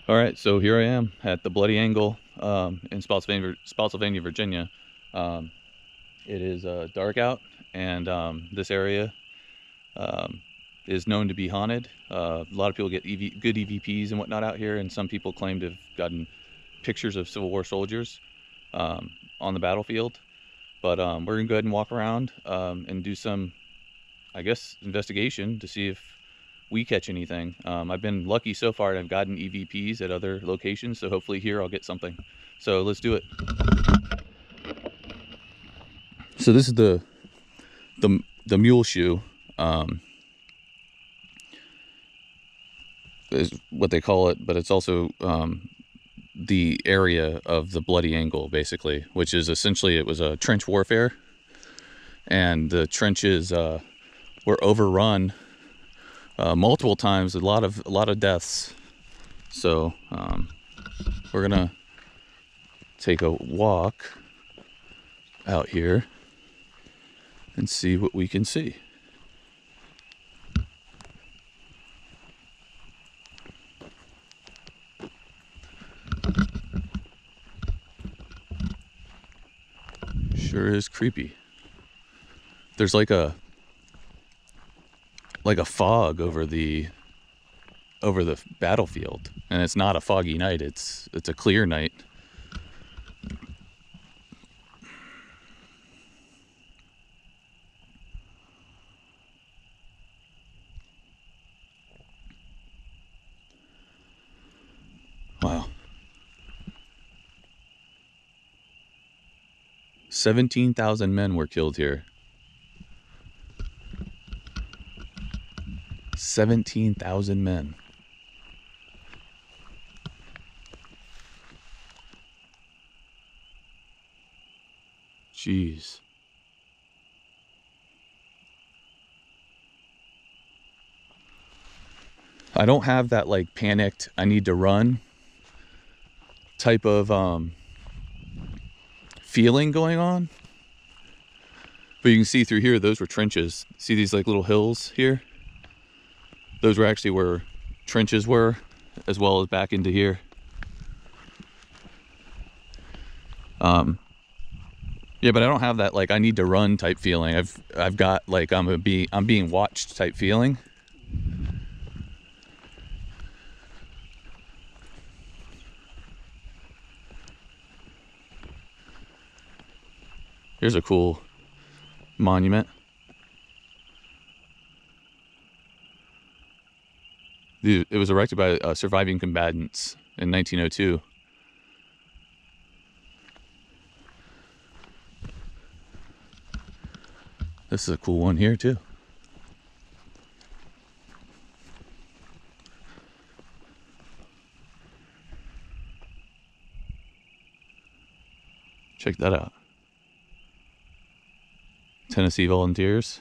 All right, so here I am at the Bloody Angle in Spotsylvania, Virginia. Um, it is dark out, and this area um, is known to be haunted. A lot of people get good EVPs and whatnot out here, and some people claim to have gotten pictures of Civil War soldiers um, on the battlefield. But we're gonna go ahead and walk around and do some, I guess, investigation to see if we catch anything. I've been lucky so far, and I've gotten EVPs at other locations, so hopefully here I'll get something. So let's do it. So this is the Mule Shoe, is what they call it, but it's also the area of the Bloody Angle, basically, which is essentially, it was a trench warfare, and the trenches were overrun multiple times, a lot of deaths. So we're gonna take a walk out here and see what we can see. Sure is creepy. There's like a fog over the battlefield, and it's not a foggy night, it's a clear night. Wow. 17,000 men were killed here. 17,000 men. Jeez. I don't have that like panicked, I need to run type of feeling going on. But you can see through here, those were trenches. See these like little hills here? Those were actually where trenches were, as well as back into here. Yeah, but I don't have that like I need to run type feeling. I've got like I'm being watched type feeling. Here's a cool monument. It was erected by surviving combatants in 1902. This is a cool one here too. Check that out. Tennessee Volunteers,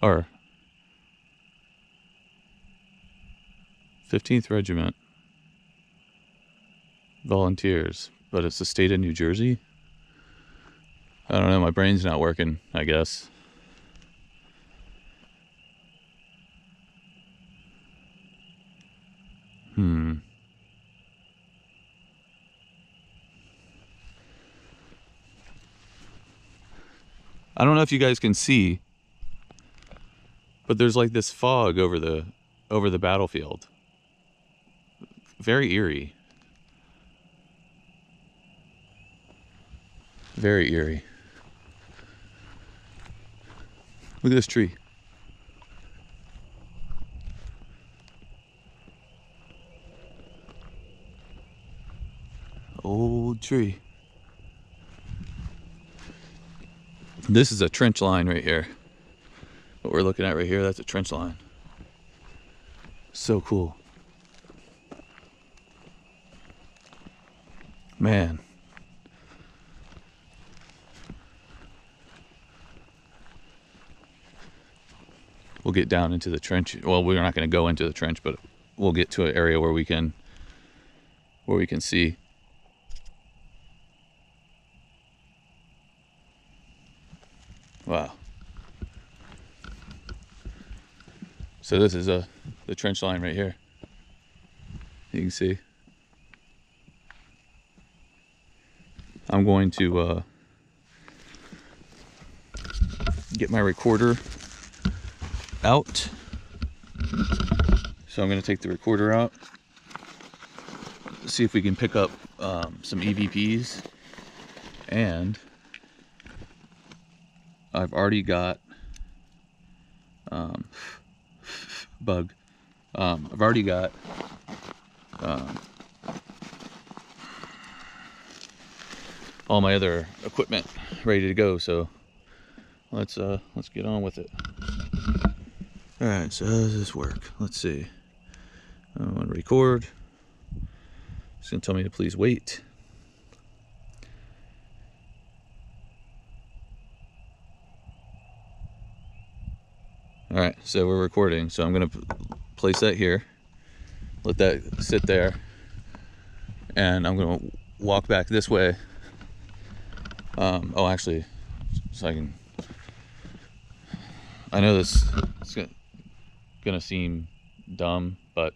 or 15th Regiment Volunteers, but it's the state of New Jersey. I don't know, my brain's not working, I guess. I don't know if you guys can see, but there's like this fog over the battlefield. Very eerie. Very eerie. Look at this tree. Old tree. This is a trench line right here. What we're looking at right here, that's a trench line. So cool. Man. We'll get down into the trench. Well, we're not going to go into the trench, but we'll get to an area where we can see. Wow. So this is the trench line right here. You can see. I'm going to get my recorder out. So I'm going to take the recorder out, see if we can pick up some EVPs, and I've already got bug. I've already got all my other equipment ready to go. So let's get on with it. All right. So how does this work? Let's see. I want to record. It's gonna tell me to please wait. All right. So we're recording. So I'm gonna place that here. Let that sit there. And I'm gonna walk back this way. Oh, actually, so I know this is gonna seem dumb, but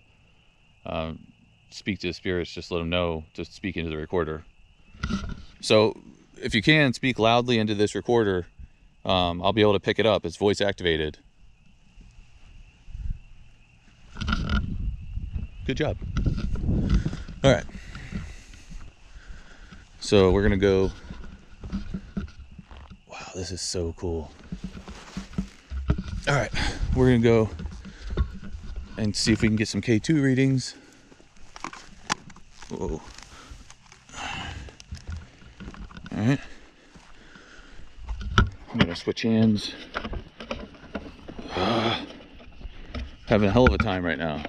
speak to the spirits, just let them know to speak into the recorder. So if you can speak loudly into this recorder, I'll be able to pick it up. It's voice activated. Good job. All right. So we're gonna go. Wow, this is so cool. All right, we're gonna go and see if we can get some K2 readings. Whoa. All right. I'm gonna switch hands. Having a hell of a time right now.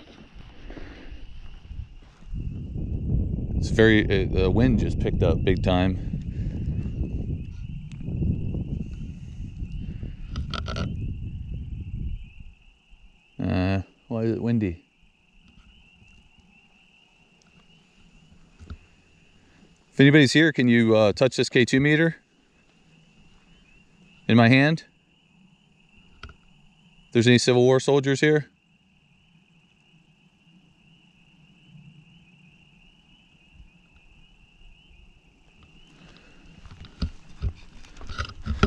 It's the wind just picked up big time. Why is it windy? If anybody's here, can you touch this K2 meter in my hand? If there's any Civil War soldiers here?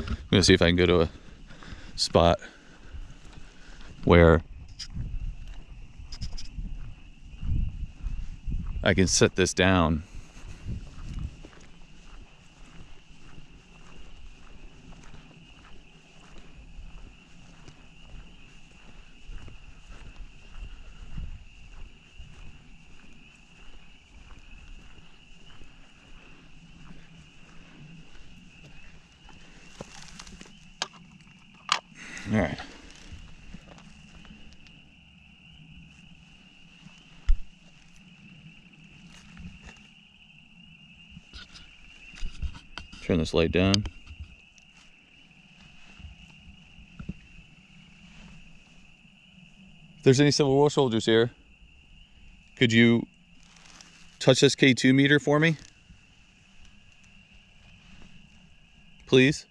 I'm gonna see if I can go to a spot where I can set this down. All right. Turn this light down. If there's any Civil War soldiers here, could you touch this K2 meter for me? Please?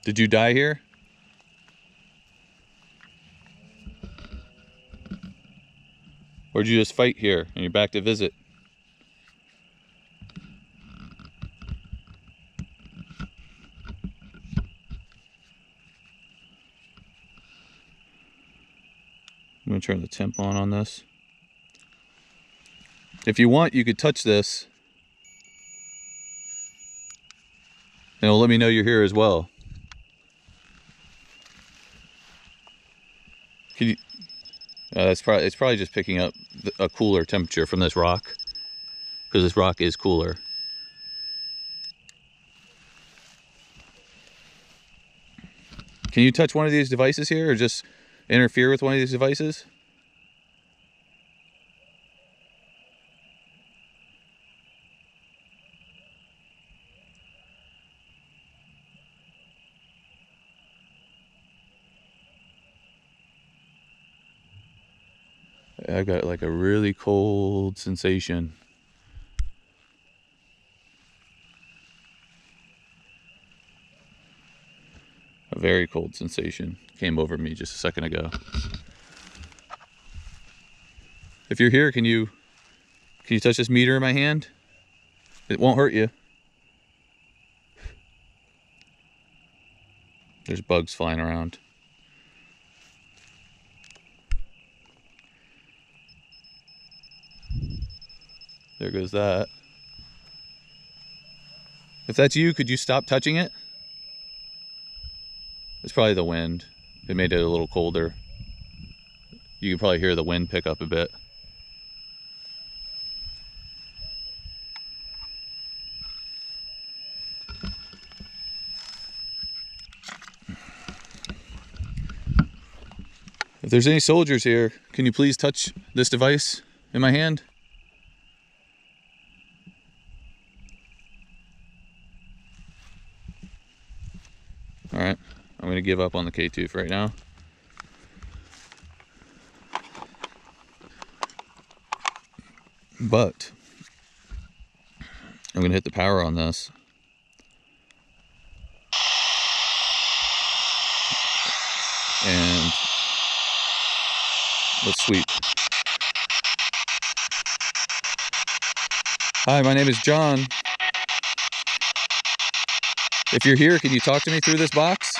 Did you die here? Or did you just fight here and you're back to visit? I'm gonna turn the temp on this. If you want, you could touch this. And it'll let me know you're here as well. Can you? It's probably just picking up a cooler temperature from this rock, because this rock is cooler. Can you touch one of these devices here, or just interfere with one of these devices? I've got like a really cold sensation. A very cold sensation came over me just a second ago. If you're here, can you touch this meter in my hand? It won't hurt you. There's bugs flying around. There goes that. If that's you, could you stop touching it? It's probably the wind. It made it a little colder. You can probably hear the wind pick up a bit. If there's any soldiers here, can you please touch this device in my hand? All right, I'm gonna give up on the K2 for right now. But I'm gonna hit the power on this. And let's sweep. Hi, my name is John. If you're here, can you talk to me through this box?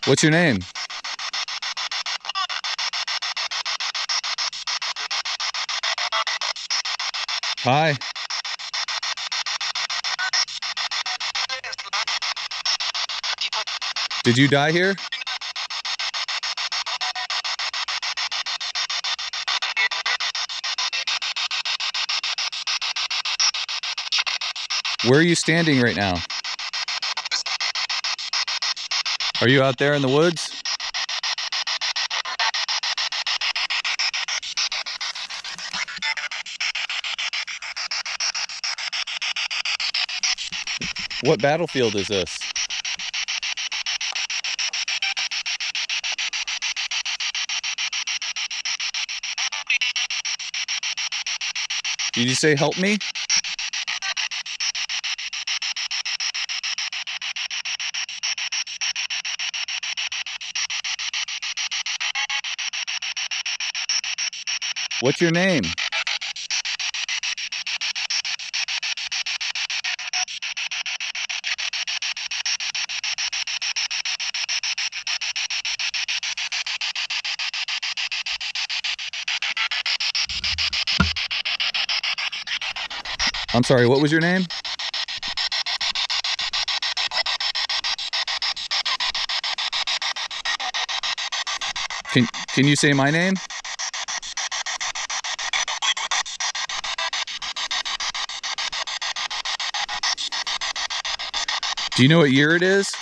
What's your name? Hi. Did you die here? Where are you standing right now? Are you out there in the woods? What battlefield is this? Did you say help me? What's your name? I'm sorry, what was your name? Can you say my name? Do you know what year it is?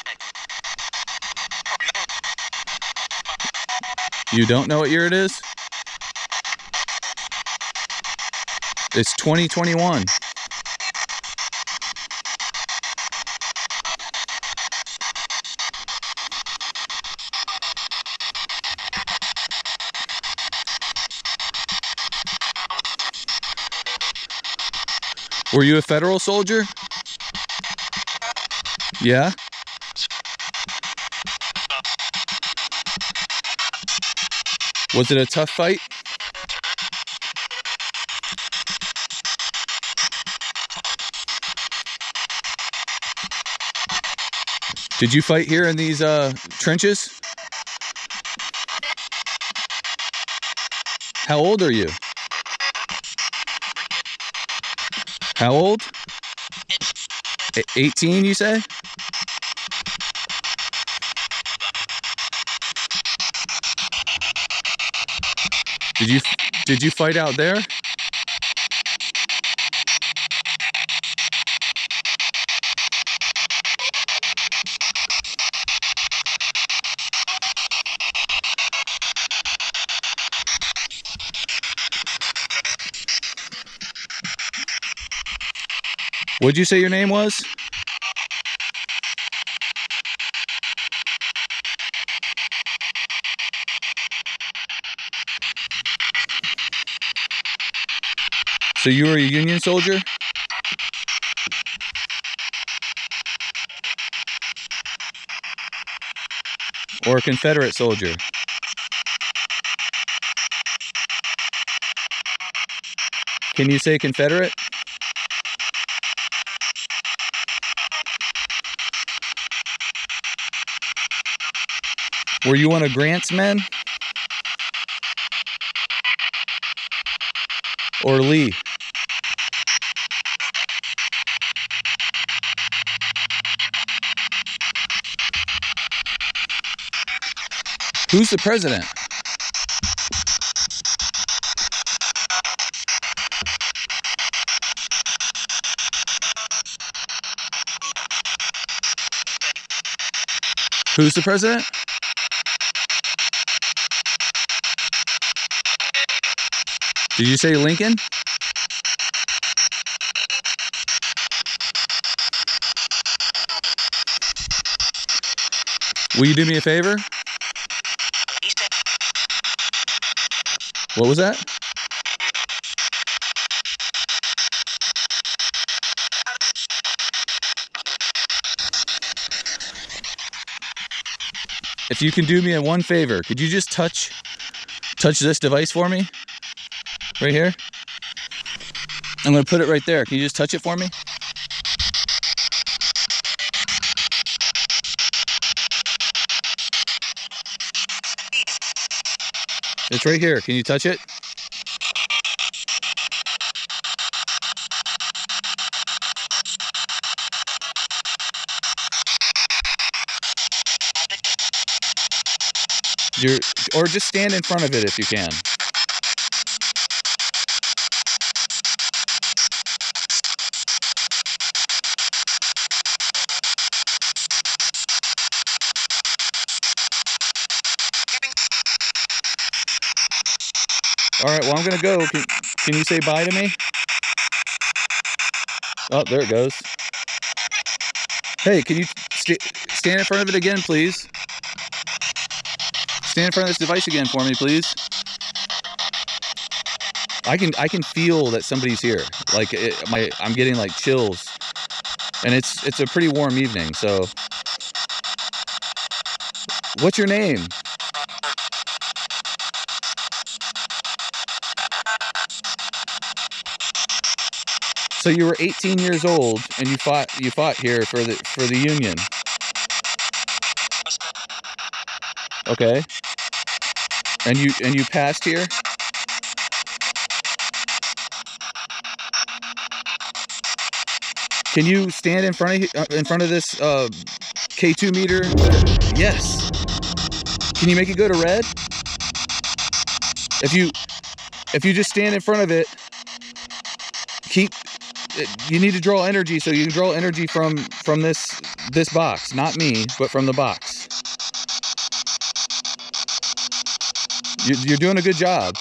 You don't know what year it is? It's 2021. Were you a federal soldier? Yeah? Was it a tough fight? Did you fight here in these trenches? How old are you? How old? 18, you say? Did you fight out there? What'd you say your name was? So you were a Union soldier? Or a Confederate soldier? Can you say Confederate? Were you one of Grant's men? Or Lee? Who's the president? Who's the president? Did you say Lincoln? Will you do me a favor? What was that? If you can do me one favor, could you just touch this device for me? Right here? I'm going to put it right there. Can you just touch it for me? It's right here. Can you touch it? Or just stand in front of it if you can. All right, well, I'm going to go. Can you say bye to me? Oh, there it goes. Hey, can you stand in front of it again, please? Stand in front of this device again for me, please. I can feel that somebody's here. Like I'm getting like chills, and it's a pretty warm evening. So, what's your name? So you were 18 years old, and you fought here for the Union. Okay. And you passed here? Can you stand in front of this K2 meter? Yes. Can you make it go to red? If you just stand in front of it, you need to draw energy, so you can draw energy from this box, not me, but from the box. You're doing a good job.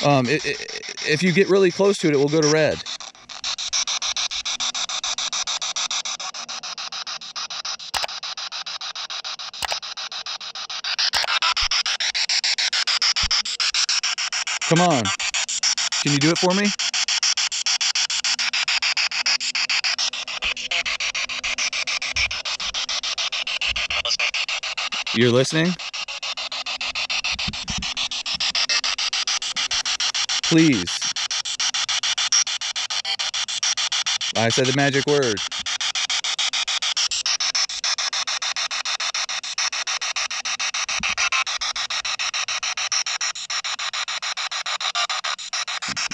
If you get really close to it, it will go to red. Come on. Can you do it for me? You're listening? Please. I said the magic word.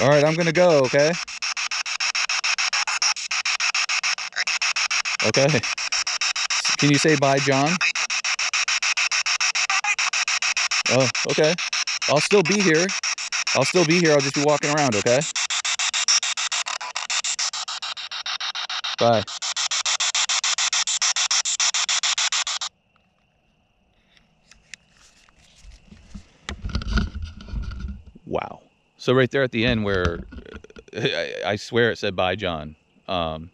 All right, I'm gonna go, okay? Okay. Can you say bye, John? Oh, okay. I'll still be here. I'll just be walking around, okay? Bye. Wow. So right there at the end where I swear it said bye, John. It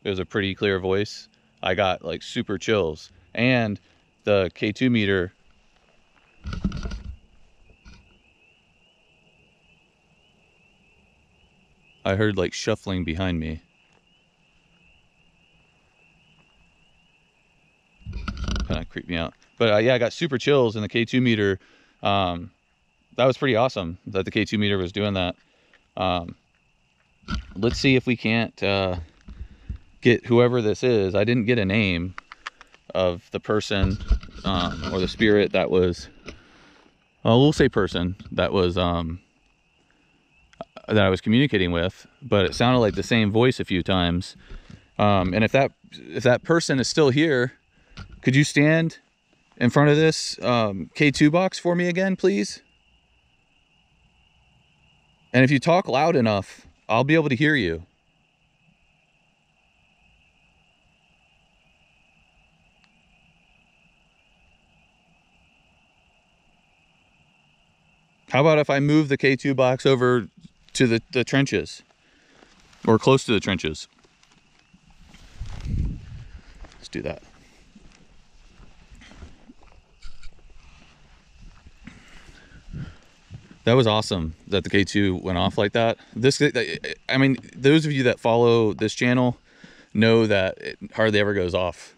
was a pretty clear voice. I got like super chills. And the K2 meter, I heard like shuffling behind me. Kind of creeped me out. But yeah, I got super chills, and the K2 meter, that was pretty awesome that the K2 meter was doing that. Let's see if we can't get whoever this is. I didn't get a name of the person or the spirit that was, well, we'll say person that was that I was communicating with, but it sounded like the same voice a few times. And if that person is still here, could you stand in front of this K2 box for me again, please? And if you talk loud enough, I'll be able to hear you. How about if I move the K2 box over to the trenches, or close to the trenches? Let's do that. That was awesome that the K2 went off like that. I mean, those of you that follow this channel know that it hardly ever goes off.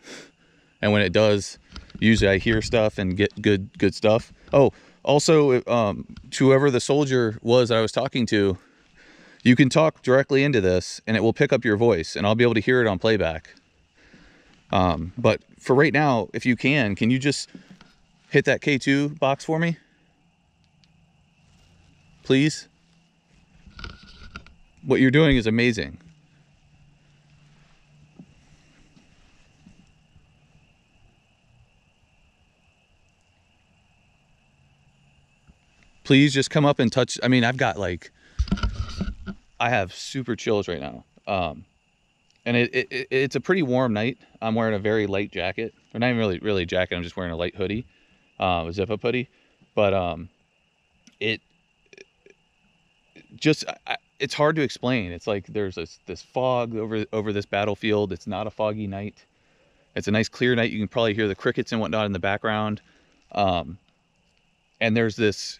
And when it does, usually I hear stuff and get good stuff. Oh, also, to whoever the soldier was that I was talking to, you can talk directly into this and it will pick up your voice, and I'll be able to hear it on playback. But for right now, if you can you just hit that K2 box for me? Please? What you're doing is amazing. Please just come up and touch. I mean, I have super chills right now. And it's a pretty warm night. I'm wearing a very light jacket, or not even really jacket. I'm just wearing a light hoodie, a zip-up hoodie. But it's hard to explain. It's like there's this fog over this battlefield. It's not a foggy night. It's a nice clear night. You can probably hear the crickets and whatnot in the background. And there's this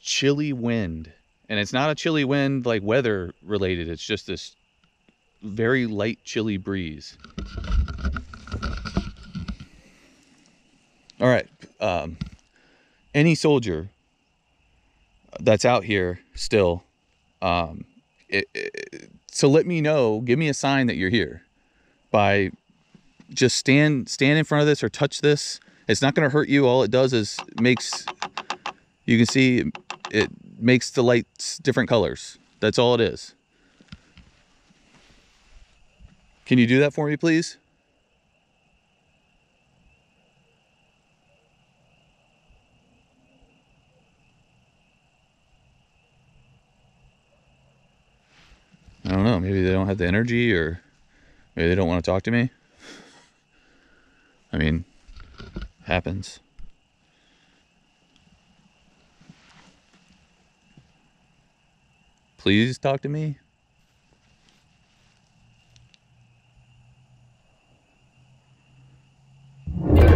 chilly wind, and it's not a chilly wind like weather related. It's just this very light chilly breeze. All right, any soldier that's out here still, so let me know, give me a sign that you're here by just stand in front of this or touch this. It's not going to hurt you. All it does is you can see it makes the lights different colors. That's all it is. Can you do that for me, please? I don't know. Maybe they don't have the energy, or maybe they don't want to talk to me. I mean, happens. Please talk to me.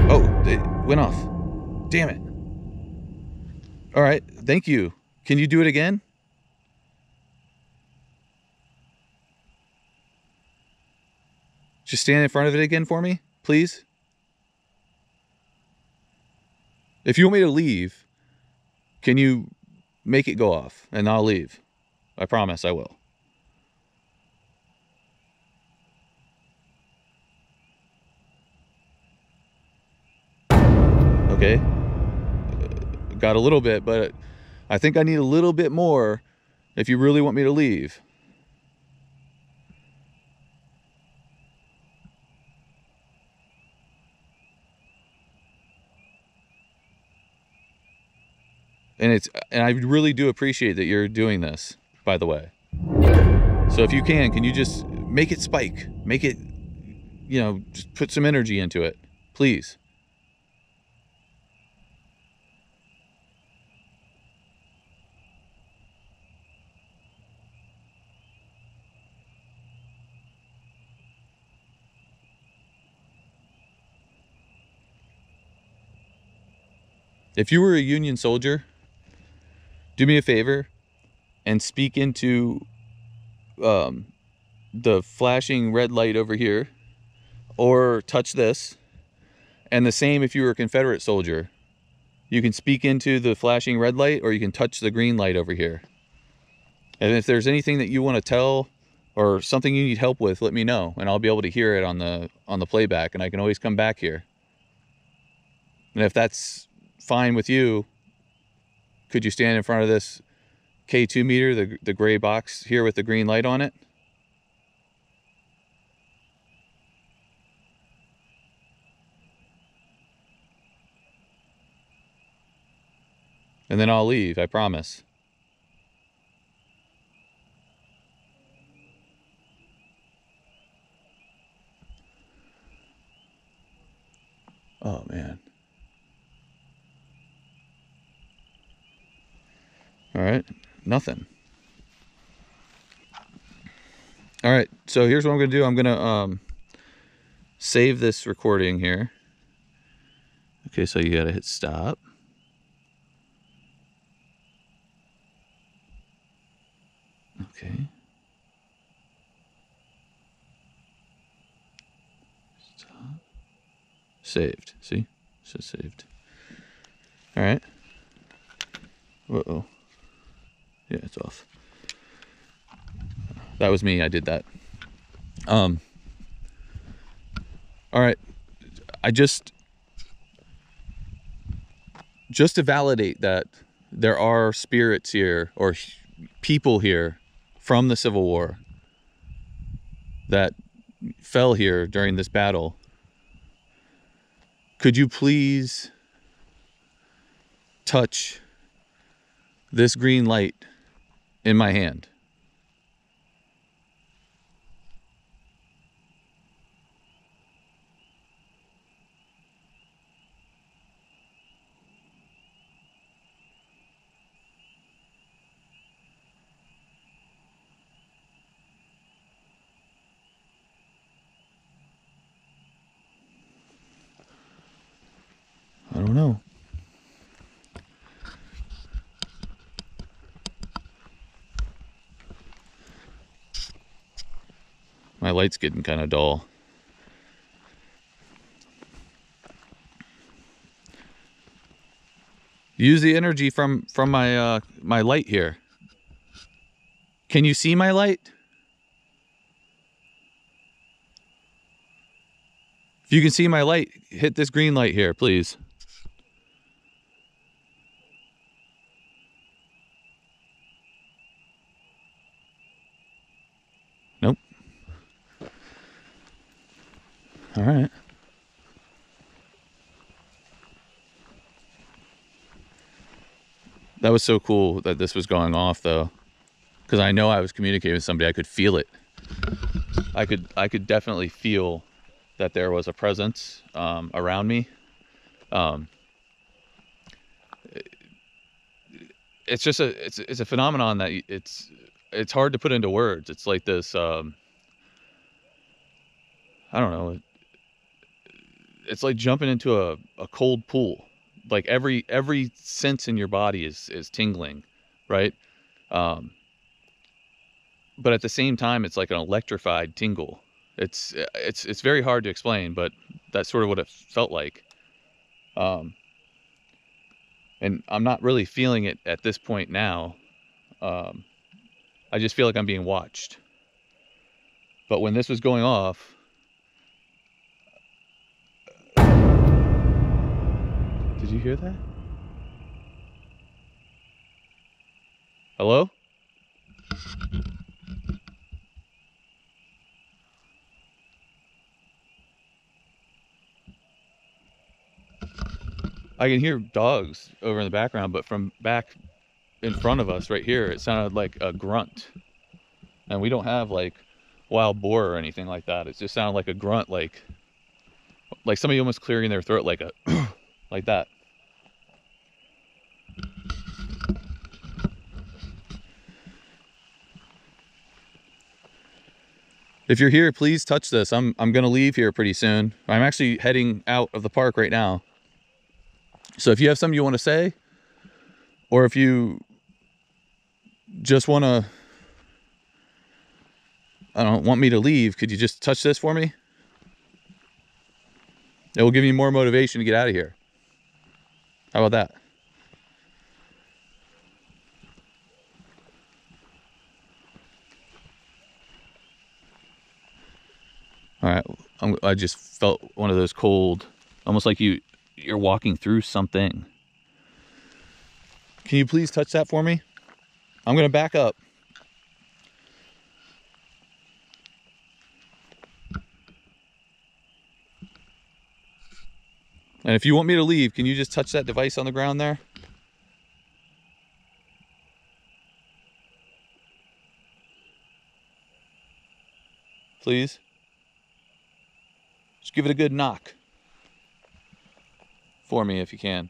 Oh, it went off. Damn it. All right, thank you. Can you do it again? Just stand in front of it again for me, please. If you want me to leave, can you make it go off and I'll leave? I promise I will. Okay. Got a little bit, but I think I need a little bit more if you really want me to leave. And I really do appreciate that you're doing this, by the way. So if you can you just make it spike? Make it, just put some energy into it, please. If you were a Union soldier, do me a favor and speak into the flashing red light over here, or touch this. And the same if you were a Confederate soldier. You can speak into the flashing red light, or you can touch the green light over here. And if there's anything that you want to tell or something you need help with, let me know, and I'll be able to hear it on the playback, and I can always come back here. And if that's fine with you, could you stand in front of this K2 meter, the gray box here with the green light on it? And then I'll leave, I promise. Oh, man. All right, nothing. All right, so here's what I'm gonna do. I'm gonna save this recording here. Okay, so you gotta hit stop. Okay. Stop. Saved. See? It says saved. All right. Uh-oh. Yeah, it's off. That was me. I did that. All right. I just to validate that there are spirits here, or people here from the Civil War that fell here during this battle. Could you please touch this green light in my hand? I don't know. My light's getting kind of dull. Use the energy from my my light here. Can you see my light? If you can see my light, hit this green light here, please. Nope. All right. That was so cool that this was going off, though, because I know I was communicating with somebody. I could feel it. I could definitely feel that there was a presence around me. It's just it's a phenomenon that it's hard to put into words. It's like this. I don't know. It's like jumping into a cold pool. Like every sense in your body is tingling, right? But at the same time, it's like an electrified tingle. It's very hard to explain, but that's sort of what it felt like. And I'm not really feeling it at this point now. I just feel like I'm being watched. But when this was going off, did you hear that? Hello? I can hear dogs over in the background, but from back in front of us right here, it sounded like a grunt. And we don't have like wild boar or anything like that. It just sounded like a grunt, like somebody almost clearing their throat, like a like that. If you're here, please touch this. I'm gonna leave here pretty soon. I'm actually heading out of the park right now. So if you have something you want to say, or if you just want to I don't want me to leave. Could you just touch this for me? It will give me more motivation to get out of here. How about that? All right, I just felt one of those cold, almost like you're walking through something. Can you please touch that for me? I'm gonna back up. And if you want me to leave, can you just touch that device on the ground there? Please? Just give it a good knock for me if you can.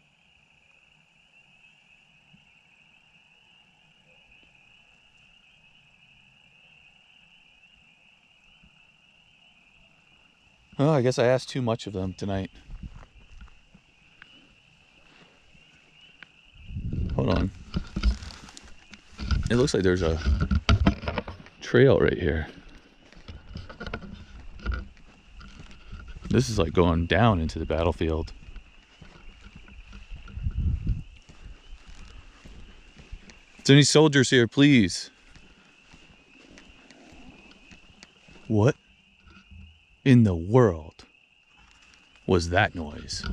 Oh, I guess I asked too much of them tonight. Hold on. It looks like there's a trail right here. This is like going down into the battlefield. If there's any soldiers here, please. What in the world was that noise?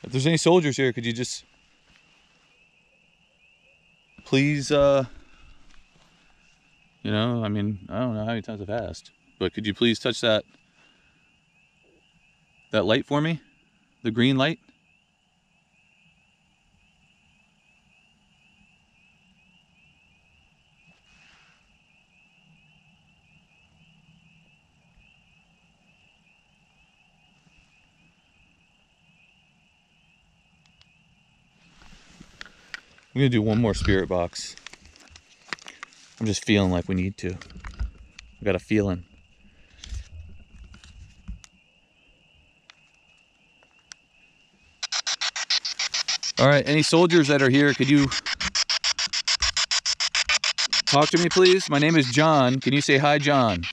If there's any soldiers here, could you just please, I mean, I don't know how many times I've asked, but could you please touch that light for me? The green light? I'm gonna do one more spirit box. I'm just feeling like we need to. I got a feeling. All right, any soldiers that are here, could you talk to me, please? My name is John. Can you say hi, John?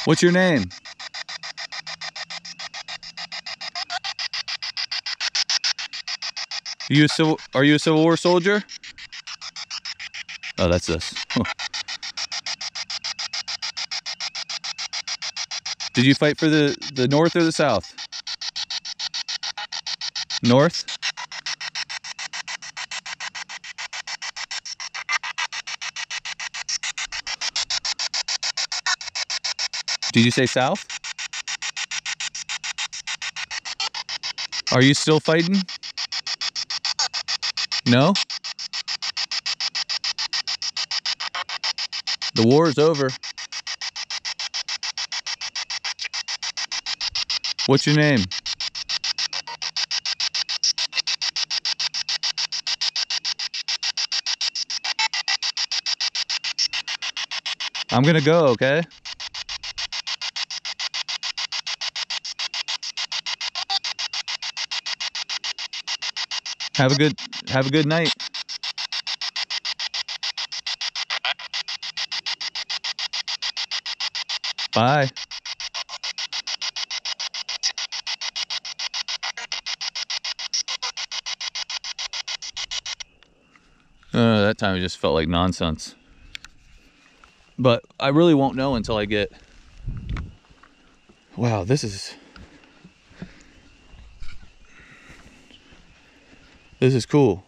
What's your name? Are you a Civil War soldier? Oh, that's this. Huh. Did you fight for the North or the South? North? Did you say South? Are you still fighting? No? The war is over. What's your name? I'm gonna go, okay? Have a good night. Bye. That time it just felt like nonsense. But I really won't know until I get... Wow, this is cool.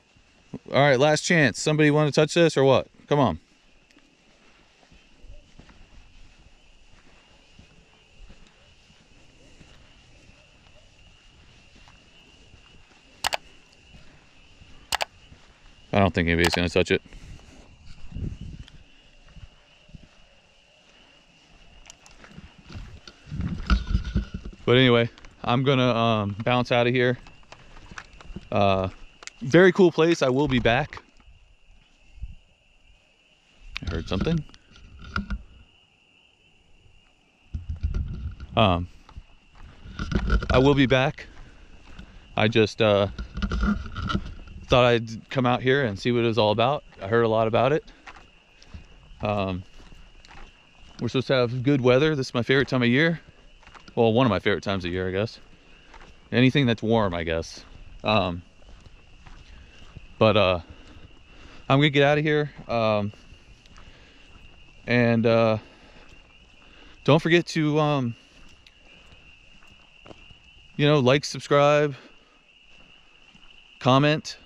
All right, last chance. Somebody want to touch this or what? Come on. I don't think anybody's going to touch it. But anyway, I'm gonna bounce out of here. Very cool place. I will be back. I heard something. I will be back. I just thought I'd come out here and see what it was all about. I heard a lot about it. We're supposed to have good weather. This is my favorite time of year. Well, one of my favorite times of year, I guess. Anything that's warm, I guess. But I'm gonna get out of here. And don't forget to you know, like, subscribe, comment.